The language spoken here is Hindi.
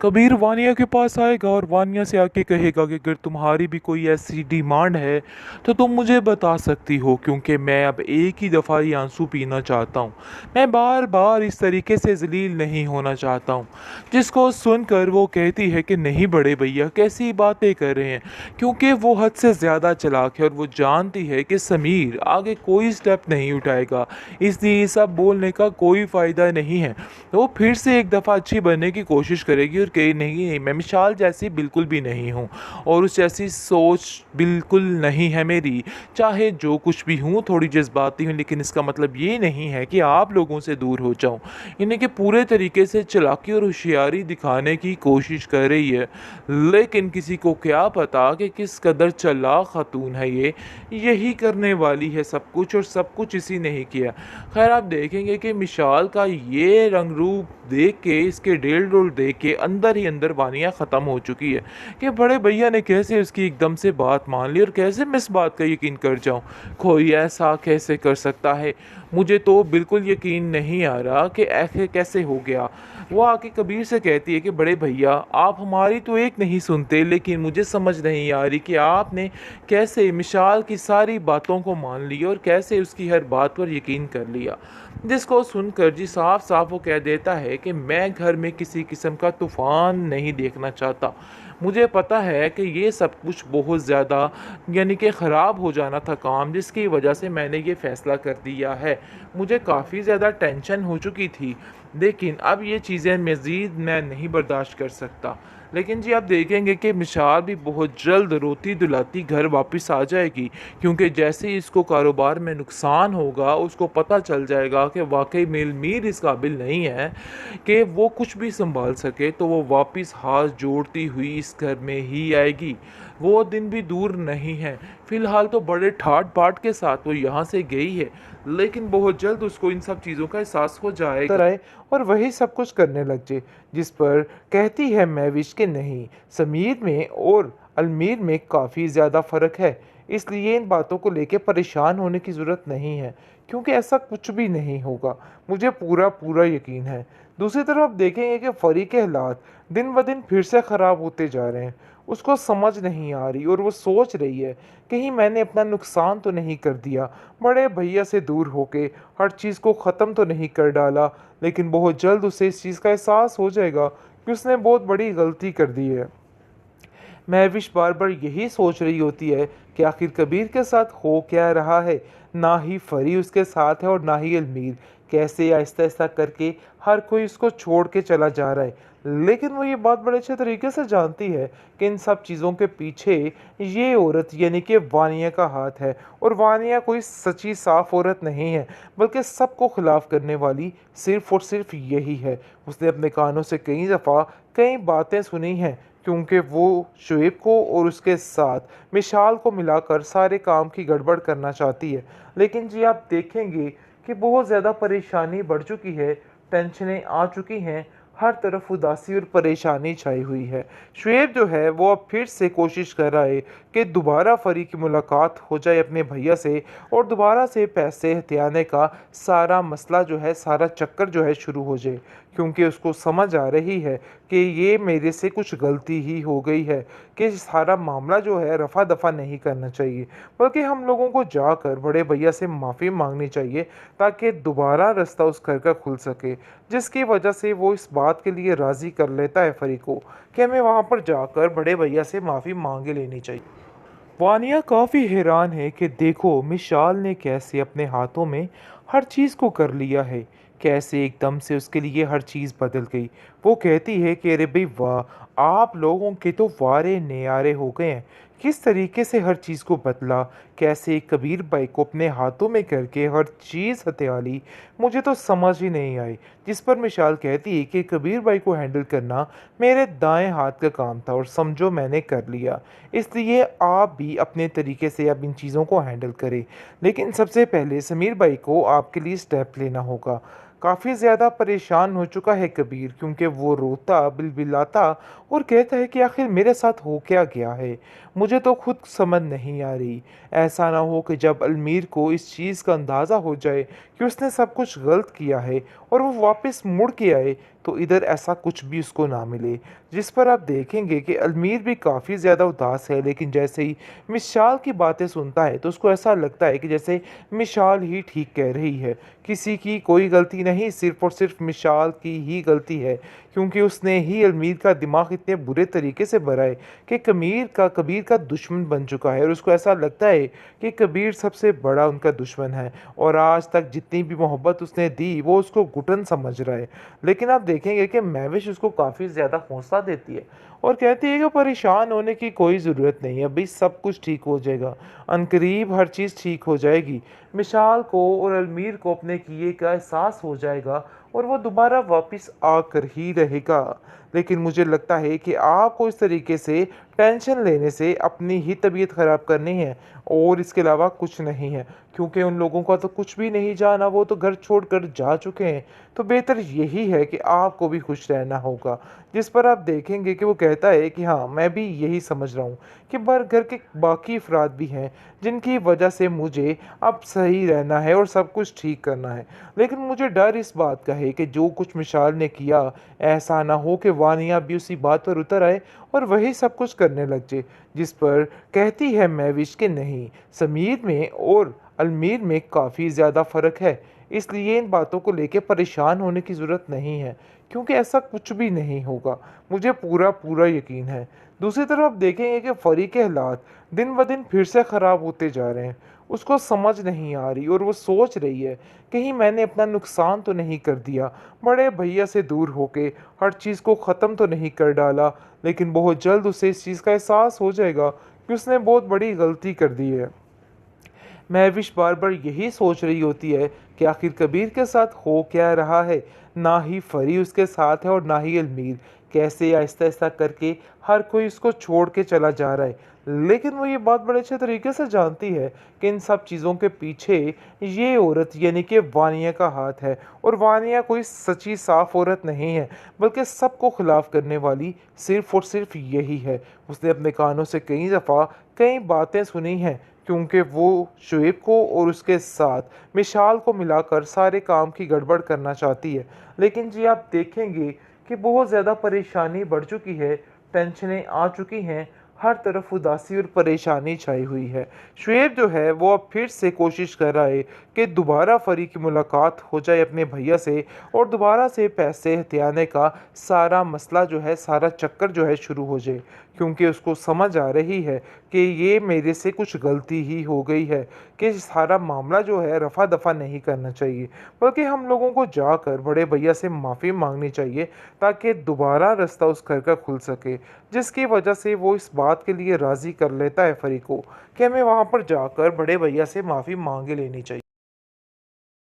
कबीर वानिया के पास आएगा और वानिया से आके कहेगा कि अगर तुम्हारी भी कोई ऐसी डिमांड है तो तुम मुझे बता सकती हो, क्योंकि मैं अब एक ही दफ़ा ये आंसू पीना चाहता हूँ। मैं बार बार इस तरीके से जलील नहीं होना चाहता हूँ। जिसको सुनकर वो कहती है कि नहीं बड़े भैया, कैसी बातें कर रहे हैं, क्योंकि वो हद से ज़्यादा चालाक है और वो जानती है कि समीर आगे कोई स्टेप नहीं उठाएगा, इसलिए ये सब बोलने का कोई फ़ायदा नहीं है। तो वो फिर से एक दफ़ा अच्छी बनने की कोशिश करेगी और कही नहीं नहीं, मैं मिसाल जैसी बिल्कुल भी नहीं हूँ और उस जैसी सोच बिल्कुल नहीं है मेरी। चाहे जो कुछ भी हूँ, थोड़ी जज्बाती हूँ, लेकिन इसका मतलब ये नहीं है कि आप लोगों से दूर हो जाऊँ। इन्हें कि पूरे तरीके से चालाकी और होशियारी दिखाने की कोशिश कर रही है, लेकिन किसी को क्या पता कि किस कदर चालाक खातून है ये। यही करने वाली है सब कुछ और सब कुछ इसी ने ही किया। खैर, आप देखेंगे कि मिशाल का ये रंग रूप देख के, इसके डेल डोल देख के अंदर ही अंदर वानिया ख़त्म हो चुकी है कि बड़े भैया ने कैसे उसकी एकदम से बात मान ली और कैसे मैं इस बात का यकीन कर जाऊं। कोई ऐसा कैसे कर सकता है? मुझे तो बिल्कुल यकीन नहीं आ रहा कि ऐसे कैसे हो गया। वो आके कबीर से कहती है कि बड़े भैया, आप हमारी तो एक नहीं सुनते, लेकिन मुझे समझ नहीं आ रही कि आपने कैसे मिशाल की सारी बातों को मान लिया और कैसे उसकी हर बात पर यकीन कर लिया। जिसको सुनकर जी साफ साफ वो कह देता है कि मैं घर में किसी किस्म का तूफ़ान नहीं देखना चाहता। मुझे पता है कि ये सब कुछ बहुत ज़्यादा यानी कि ख़राब हो जाना था काम, जिसकी वजह से मैंने ये फ़ैसला कर दिया है। मुझे काफ़ी ज़्यादा टेंशन हो चुकी थी, लेकिन अब ये चीज़ें मज़ीद मैं नहीं बर्दाश्त कर सकता। लेकिन जी आप देखेंगे कि मिशाल भी बहुत जल्द रोती धुलाती घर वापस आ जाएगी, क्योंकि जैसे ही इसको कारोबार में नुकसान होगा, उसको पता चल जाएगा कि वाकई में मीर इस काबिल नहीं है कि वो कुछ भी संभाल सके, तो वो वापस हाथ जोड़ती हुई इस घर में ही आएगी। वो दिन भी दूर नहीं है। फिलहाल तो बड़े ठाट बाट के साथ वो यहाँ से गई है, लेकिन बहुत जल्द उसको इन सब चीज़ों का एहसास हो जाएगा आए और वही सब कुछ करने लग जाए। जिस पर कहती है महविश के नहीं, समीर में और अलमीर में काफ़ी ज़्यादा फ़र्क है, इसलिए इन बातों को लेकर परेशान होने की ज़रूरत नहीं है, क्योंकि ऐसा कुछ भी नहीं होगा। मुझे पूरा पूरा यकीन है। दूसरी तरफ आप देखेंगे कि फरी के हालात दिन ब दिन फिर से ख़राब होते जा रहे हैं। उसको समझ नहीं आ रही और वो सोच रही है, कहीं मैंने अपना नुकसान तो नहीं कर दिया, बड़े भैया से दूर होके हर चीज़ को ख़त्म तो नहीं कर डाला। लेकिन बहुत जल्द उसे इस चीज़ का एहसास हो जाएगा कि उसने बहुत बड़ी गलती कर दी है। महविश बार बार यही सोच रही होती है कि आखिर कबीर के साथ हो क्या रहा है। ना ही फरी उसके साथ है और ना ही अलमीर। कैसे आहिस्ता आहिस्ता करके हर कोई उसको छोड़ के चला जा रहा है। लेकिन वो ये बात बड़े अच्छे तरीके से जानती है कि इन सब चीज़ों के पीछे ये औरत यानी कि वानिया का हाथ है। और वानिया कोई सच्ची साफ औरत नहीं है, बल्कि सबको खिलाफ करने वाली सिर्फ और सिर्फ यही है। उसने अपने कानों से कई दफ़ा कई बातें सुनी हैं, क्योंकि वो शुएब को और उसके साथ मिशाल को मिलाकर सारे काम की गड़बड़ करना चाहती है। लेकिन जी आप देखेंगे कि बहुत ज़्यादा परेशानी बढ़ चुकी है, टेंशनें आ चुकी हैं, हर तरफ उदासी और परेशानी छाई हुई है। शुएब जो है वो अब फिर से कोशिश कर रहा है कि दोबारा फरी की मुलाकात हो जाए अपने भैया से और दोबारा से पैसे हथियाने का सारा मसला जो है, सारा चक्कर जो है शुरू हो जाए, क्योंकि उसको समझ आ रही है कि ये मेरे से कुछ गलती ही हो गई है, कि सारा मामला जो है रफ़ा दफ़ा नहीं करना चाहिए, बल्कि हम लोगों को जाकर बड़े भैया से माफ़ी मांगनी चाहिए, ताकि दोबारा रास्ता उस घर का खुल सके। जिसकी वजह से वो इस बात के लिए राज़ी कर लेता है फरी को कि हमें वहाँ पर जाकर बड़े भैया से माफ़ी मांग लेनी चाहिए। वानिया काफ़ी हैरान है कि देखो मिशाल ने कैसे अपने हाथों में हर चीज़ को कर लिया है, कैसे एकदम से उसके लिए हर चीज़ बदल गई। वो कहती है कि अरे भाई वाह, आप लोगों के तो वारे न्यारे हो गए हैं। किस तरीके से हर चीज़ को बदला, कैसे कबीर भाई को अपने हाथों में करके हर चीज़ हथिया ली, मुझे तो समझ ही नहीं आई। जिस पर मिशाल कहती है कि कबीर भाई को हैंडल करना मेरे दाएं हाथ का काम था और समझो मैंने कर लिया, इसलिए आप भी अपने तरीके से अब इन चीज़ों को हैंडल करें। लेकिन सबसे पहले समीर भाई को आपके लिए स्टेप लेना होगा। काफ़ी ज़्यादा परेशान हो चुका है कबीर, क्योंकि वो रोता बिलबिलाता और कहता है कि आखिर मेरे साथ हो क्या गया है, मुझे तो खुद समझ नहीं आ रही। ऐसा ना हो कि जब अलमीर को इस चीज़ का अंदाज़ा हो जाए कि उसने सब कुछ गलत किया है और वो वापस मुड़ के आए तो इधर ऐसा कुछ भी उसको ना मिले। जिस पर आप देखेंगे कि अलमीर भी काफ़ी ज़्यादा उदास है, लेकिन जैसे ही मिशाल की बातें सुनता है तो उसको ऐसा लगता है कि जैसे मिशाल ही ठीक कह रही है। किसी की कोई गलती नहीं, सिर्फ़ और सिर्फ़ मिशाल की ही गलती है, क्योंकि उसने ही अलमीर का दिमाग इतने बुरे तरीके से भरा है कि कबीर का दुश्मन बन चुका है, और उसको ऐसा लगता है कि कबीर सबसे बड़ा उनका दुश्मन है और आज तक जितनी भी मोहब्बत उसने दी वो उसको घुटन समझ रहा है। लेकिन आप देखेंगे कि महविश उसको काफ़ी ज़्यादा हौसला देती है और कहती है कि परेशान होने की कोई ज़रूरत नहीं है, अभी सब कुछ ठीक हो जाएगा, अनकरीब हर चीज़ ठीक हो जाएगी। मिशाल को और अलमीर को अपने किए का एहसास हो जाएगा और वो दोबारा वापस आकर ही रहेगा। लेकिन मुझे लगता है कि आपको इस तरीके से टेंशन लेने से अपनी ही तबीयत ख़राब करनी है और इसके अलावा कुछ नहीं है, क्योंकि उन लोगों का तो कुछ भी नहीं जाना, वो तो घर छोड़कर जा चुके हैं। तो बेहतर यही है कि आपको भी खुश रहना होगा। जिस पर आप देखेंगे कि वो कहता है कि हाँ, मैं भी यही समझ रहा हूँ कि पर घर के बाकी अफराद भी हैं जिनकी वजह से मुझे अब सही रहना है और सब कुछ ठीक करना है। लेकिन मुझे डर इस बात का है कि जो कुछ मिशाल ने किया, ऐसा ना हो कि वानिया भी उसी बात पर उतर आए और वही सब कुछ करने लग जाए। जिस पर कहती है महविश कि नहीं, समीर में और अलमीर में काफ़ी ज़्यादा फ़र्क है, इसलिए इन बातों को लेके परेशान होने की ज़रूरत नहीं है, क्योंकि ऐसा कुछ भी नहीं होगा, मुझे पूरा पूरा यकीन है। दूसरी तरफ आप देखेंगे कि फ़री के हालात दिन ब दिन फिर से ख़राब होते जा रहे हैं। उसको समझ नहीं आ रही और वो सोच रही है, कहीं मैंने अपना नुकसान तो नहीं कर दिया, बड़े भैया से दूर होके हर चीज़ को ख़त्म तो नहीं कर डाला। लेकिन बहुत जल्द उसे इस चीज़ का एहसास हो जाएगा कि उसने बहुत बड़ी गलती कर दी है। महविश बार बार यही सोच रही होती है कि आखिर कबीर के साथ हो क्या रहा है। ना ही फरी उसके साथ है और ना ही अलमीर। कैसे आहिस्ता आहिस्ता करके हर कोई उसको छोड़ के चला जा रहा है। लेकिन वो ये बात बड़े अच्छे तरीके से जानती है कि इन सब चीज़ों के पीछे ये औरत यानी कि वानिया का हाथ है, और वानिया कोई सच्ची साफ औरत नहीं है, बल्कि सबको खिलाफ करने वाली सिर्फ और सिर्फ यही है। उसने अपने कानों से कई दफ़ा कई बातें सुनी हैं, क्योंकि वो शुएब को और उसके साथ मिशाल को मिलाकर सारे काम की गड़बड़ करना चाहती है। लेकिन जी आप देखेंगे कि बहुत ज़्यादा परेशानी बढ़ चुकी है, टेंशनें आ चुकी हैं, हर तरफ उदासी और परेशानी छाई हुई है। शुएब जो है वो अब फिर से कोशिश कर रहा है कि दोबारा फरी की मुलाकात हो जाए अपने भैया से और दोबारा से पैसे हथियाने का सारा मसला जो है, सारा चक्कर जो है शुरू हो जाए, क्योंकि उसको समझ आ रही है कि ये मेरे से कुछ गलती ही हो गई है, कि सारा मामला जो है रफ़ा दफ़ा नहीं करना चाहिए, बल्कि हम लोगों को जाकर बड़े भैया से माफ़ी मांगनी चाहिए, ताकि दोबारा रास्ता उस घर का खुल सके। जिसकी वजह से वो इस बात के लिए राज़ी कर लेता है फरी को कि हमें वहाँ पर जाकर बड़े भैया से माफ़ी मांग ही लेनी चाहिए।